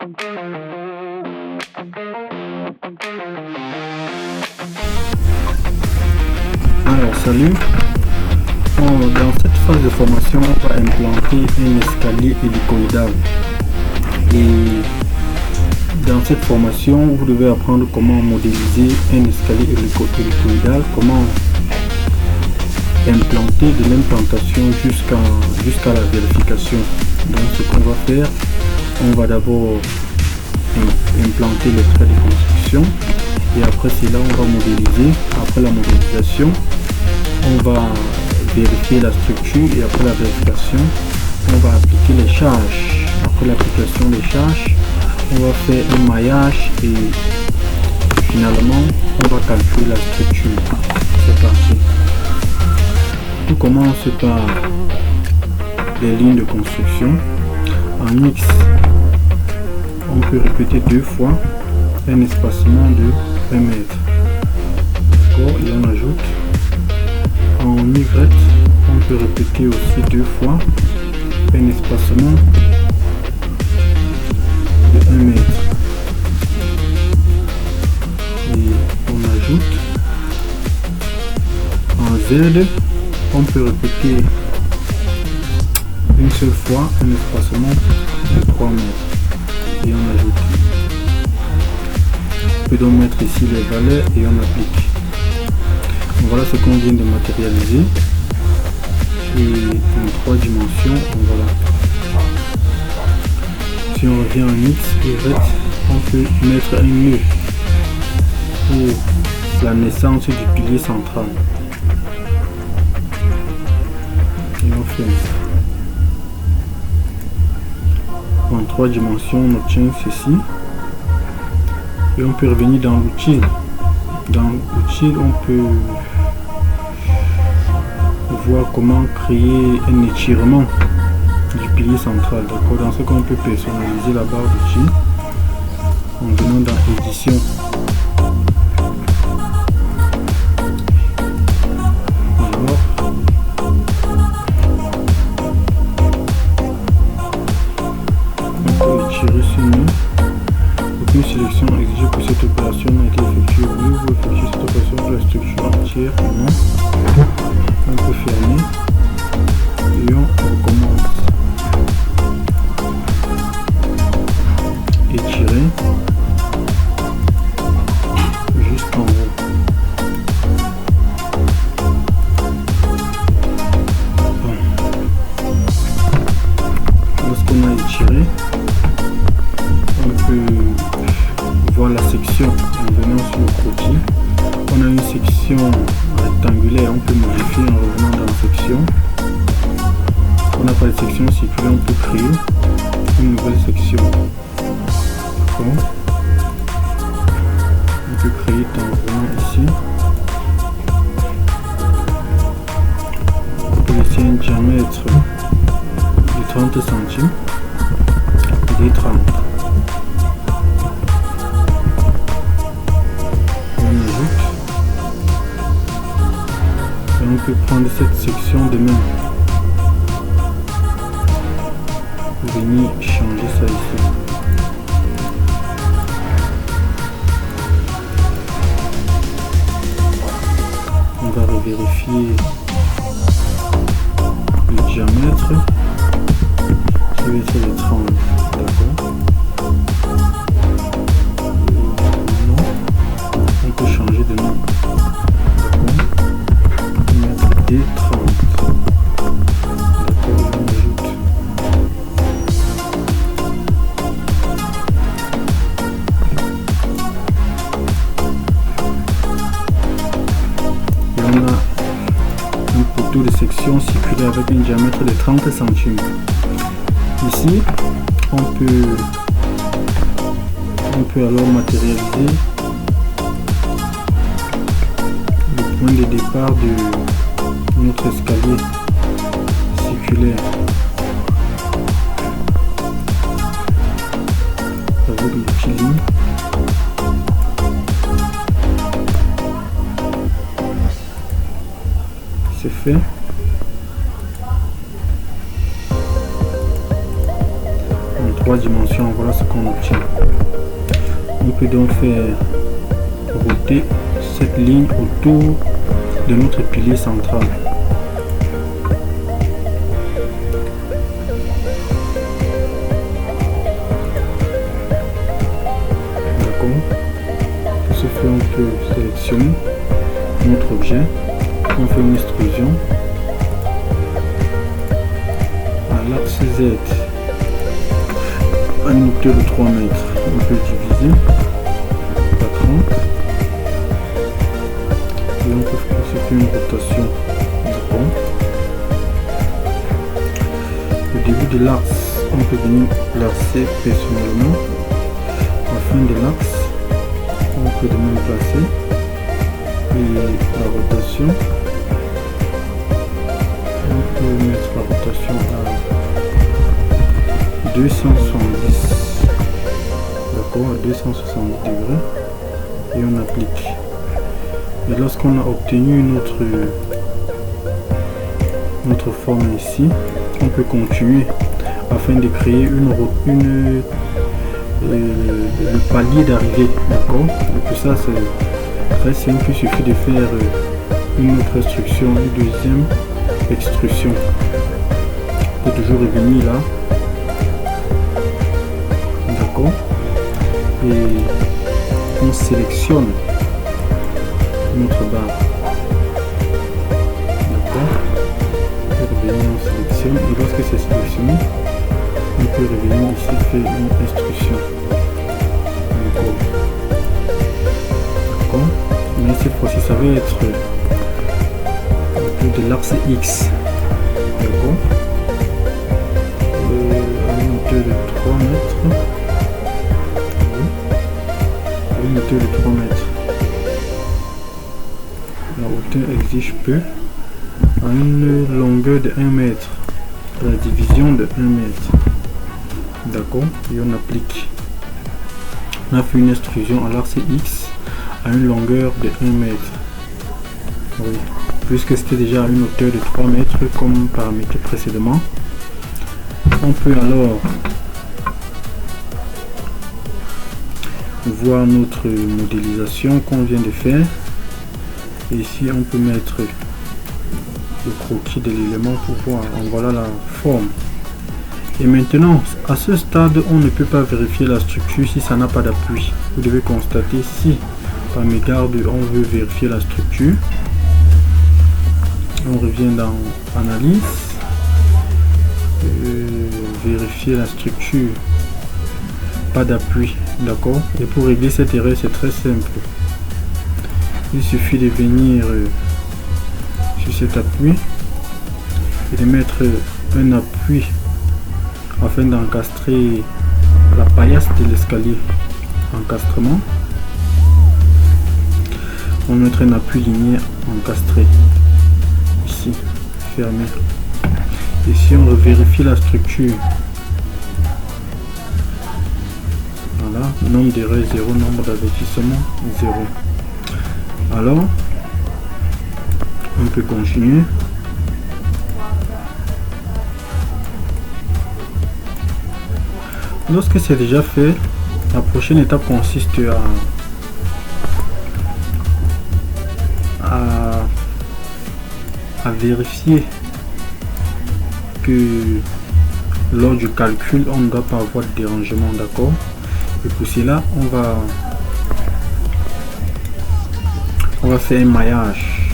Alors salut, dans cette phase de formation on va implanter un escalier hélicoïdal et dans cette formation vous devez apprendre comment modéliser un escalier hélicoïdal, comment implanter de l'implantation jusqu'à la vérification. Donc ce qu'on va faire, on va d'abord implanter les traits de construction et après cela on va modéliser. Après la modélisation on va vérifier la structure et après la vérification on va appliquer les charges. Après l'application des charges on va faire un maillage et finalement on va calculer la structure. C'est parti. Tout commence par les lignes de construction. En X on peut répéter 2 fois un espacement de 1 mètre. D'accord, et on ajoute. En Y on peut répéter aussi 2 fois un espacement de 1 mètre. Et on ajoute. En Z on peut répéter une seule fois un espacement de 3 mètres. Et on ajoute. On peut donc mettre ici les valeurs et on applique. Voilà ce qu'on vient de matérialiser. Et en 3 dimensions, voilà. Si on revient en X, Y, on peut mettre un nœud pour la naissance du pilier central. Et on fait. En 3 dimensions, on obtient ceci. Et on peut revenir dans l'outil. Dans l'outil, on peut voir comment créer un étirement du pilier central. D'accord. Dans ce qu'on peut personnaliser la barre d'outils en venant dans édition. Aucune sélection exigée pour cette opération n'a été effectuée. Voulez-vous effectuer cette opération pour la structure entière? Non. On peut fermer et on recommence. Étirer jusqu'en haut. Bon. Lorsqu'on a étiré, on peut voir la section en venant sur le croquis. On a une section rectangulaire, on peut modifier en revenant dans la section. On n'a pas de section circulaire, on peut créer une nouvelle section. D'accord. On peut créer en revenant ici. On peut laisser un diamètre de 30 cm et de 30. On peut prendre cette section de même, venir changer ça ici. On va revérifier le diamètre qui va être de 30. D'accord. On peut changer de nom. D30. D'accord, on ajoute. Et on a un poteau de section circulaire avec un diamètre de 30 cm. Ici, on peut alors matérialiser le point de départ de notre escalier circulaire avec l'outil ligne. C'est fait. En 3 dimensions. Voilà ce qu'on obtient. On peut donc faire router cette ligne autour de notre pilier central. D'accord. Pour ce faire, on peut sélectionner notre objet. On fait une extrusion à l'axe Z à une hauteur de 3 mètres. On peut diviser par 30 et on peut faire une rotation. Au début de l'axe, on peut venir placer personnellement. À la fin de l'axe, on peut de même placer et la rotation. On peut mettre la rotation à 270, d'accord, à 270 degrés, et on applique. Et lorsqu'on a obtenu notre forme ici, on peut continuer afin de créer le palier d'arrivée, d'accord. Et pour ça c'est très simple, il suffit de faire une autre extrusion, une deuxième extrusion. On peut toujours revenir là, d'accord, et on sélectionne notre barre, d'accord, et revenir, on sélectionne, et lorsque c'est sélectionné, on peut revenir ici faire une extrusion, d'accord, mais cette fois-ci ça va être autour de l'axe X, d'accord, à une hauteur de 3 mètres, à une hauteur de 3 mètres. La hauteur exige peu, à une longueur de 1 mètre, la division de 1 mètre, d'accord, et on applique. On a fait une extrusion à l'axe X à une longueur de 1 mètre, oui, puisque c'était déjà à une hauteur de 3 mètres comme paramétré précédemment. On peut alors voir notre modélisation qu'on vient de faire. Et ici on peut mettre le croquis de l'élément pour voir. Voilà la forme. Et maintenant, à ce stade, on ne peut pas vérifier la structure si ça n'a pas d'appui. Vous devez constater si par mégarde on veut vérifier la structure. On revient dans analyse, vérifier la structure, pas d'appui, d'accord. Et pour régler cette erreur, c'est très simple. Il suffit de venir sur cet appui et de mettre un appui afin d'encastrer la paillasse de l'escalier. Encastrement. On va mettre un appui linéaire encastré ici, fermé. Et si on vérifie la structure, voilà, nombre d'erreurs 0, nombre d'avertissement 0. Alors, on peut continuer. Lorsque c'est déjà fait, la prochaine étape consiste à vérifier que lors du calcul, on ne doit pas avoir de dérangement, d'accord. Et pour cela, on va faire un maillage.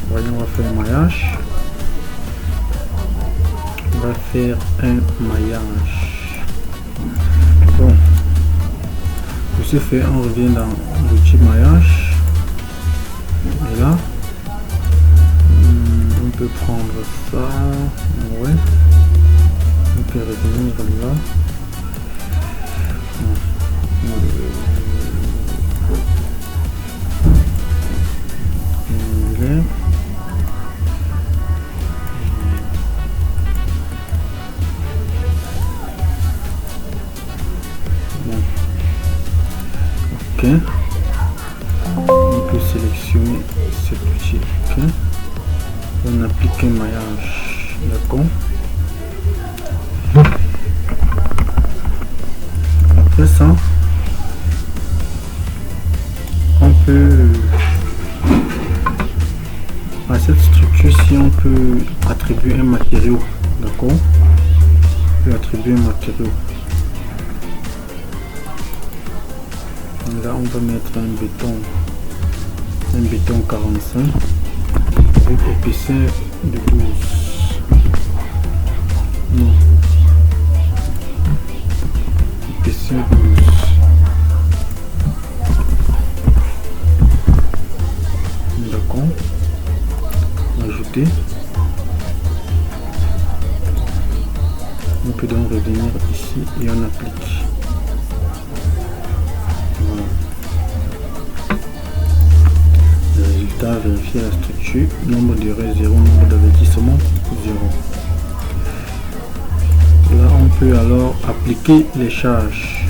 Voyons, on va faire un maillage. On va faire un maillage. Bon, pour ce faire, on revient dans l'outil maillage. Et là, on peut prendre ça. Ouais. On peut revenir là. Ok, on peut sélectionner cet outil. Ok, on applique un maillage, d'accord. après ça, on peut, à cette structure-ci, on peut attribuer un matériau. D'accord? On peut attribuer un matériau. Là, on va mettre un béton 45 avec épaisseur de 12. Non. Épaisseur de 12. D'accord. Ajouter. On peut donc revenir ici et on applique. Voilà. Le résultat, vérifier la structure. Nombre de raies 0, nombre d'avertissement 0. Là, on peut alors appliquer les charges.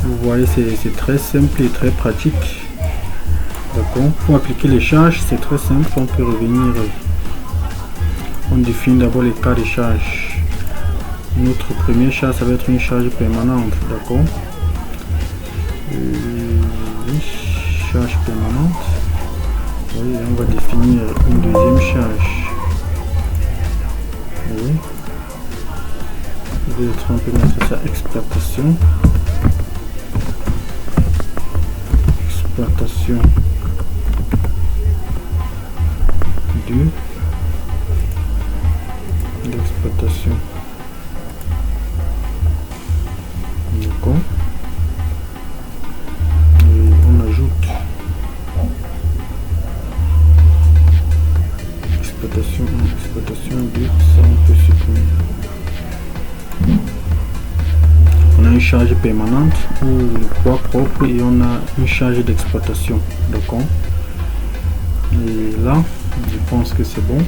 Vous voyez, c'est très simple et très pratique. D'accord. Pour appliquer les charges, c'est très simple. On peut revenir. On définit d'abord les cas de charge. Notre première charge, ça va être une charge permanente. D'accord. Charge permanente. Oui, on va définir une deuxième charge. Oui. On peut mettre ça exploitation. Exploitation 2. D'exploitation. D'accord. Et on ajoute exploitation 1, exploitation 2, ça on peut supprimer. On a une charge permanente pour le poids propre et on a une charge d'exploitation. D'accord. Et là, je pense que c'est bon.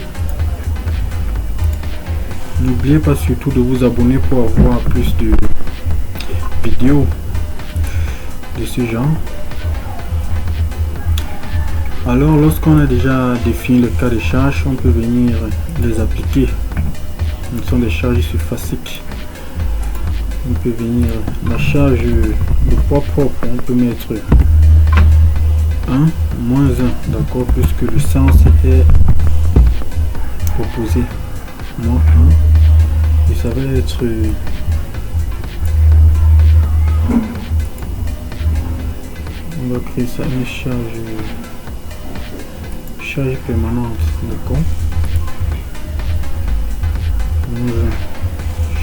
N'oubliez pas surtout de vous abonner pour avoir plus de vidéos de ce genre. Alors, lorsqu'on a déjà défini le cas de charge, on peut venir les appliquer. Ce sont des charges surfaciques. On peut venir la charge de poids propre, on peut mettre 1, moins 1, d'accord, puisque le sens est opposé. Moins 1. Et ça va être on va créer ça une charge permanente, d'accord.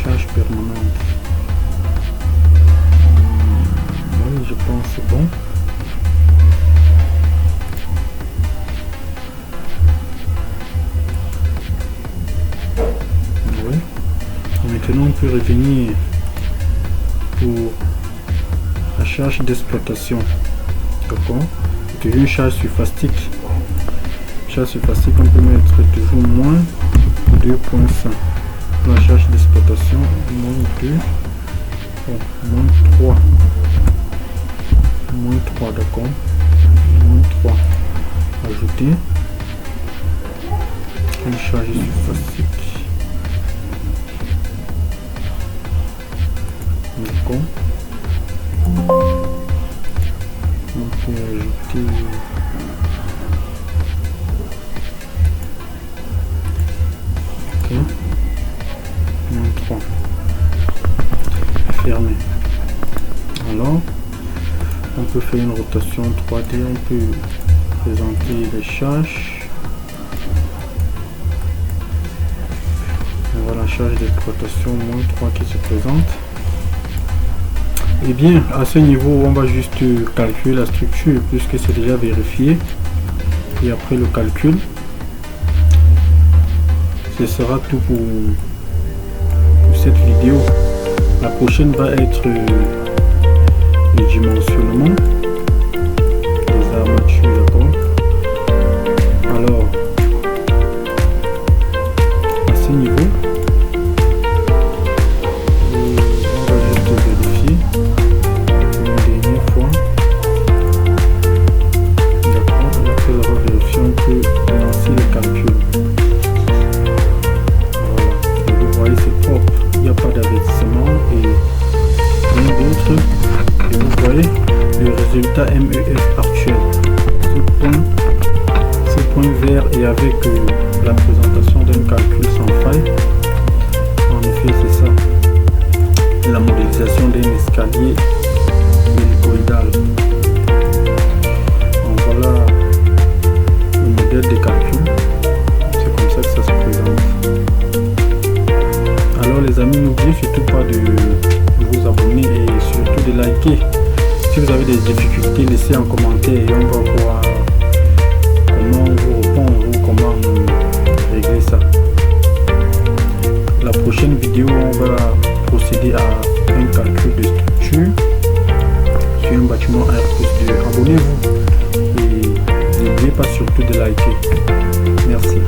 Charge permanente. Oui, je pense c'est bon. Oui. Maintenant on peut revenir pour la charge d'exploitation. D'accord. Toujours une charge surfacique. Charge surfacique, on peut mettre toujours moins 2.5. La charge d'exploitation, moins 2. Oh, moins 3. Moins 3, d'accord. Moins 3. Ajouter. Une charge surfacique. D'accord. On peut ajouter ok. Moins 3. Fermé. Alors on peut faire une rotation 3D, on peut présenter les charges. Et voilà, charge d'exploitation moins 3 qui se présente. Et bien, à ce niveau, on va juste calculer la structure puisque c'est déjà vérifié. Et après le calcul, ce sera tout pour cette vidéo. La prochaine va être le dimensionnement des armatures, d'accord. Alors, à ce niveau, et l'état MEF actuel. Ce point vert et avec la présentation d'un calcul sans faille. En effet, c'est ça. La modélisation d'un escalier hélicoïdal. Voilà le modèle de calcul. C'est comme ça que ça se présente. Alors les amis, n'oubliez surtout pas de vous abonner et surtout de liker. Si vous avez des difficultés, laissez en commentaire et on va voir comment vous répondre ou comment régler ça. La prochaine vidéo, on va procéder à un calcul de structure sur un bâtiment R+2. Abonnez-vous et n'oubliez pas surtout de liker. Merci.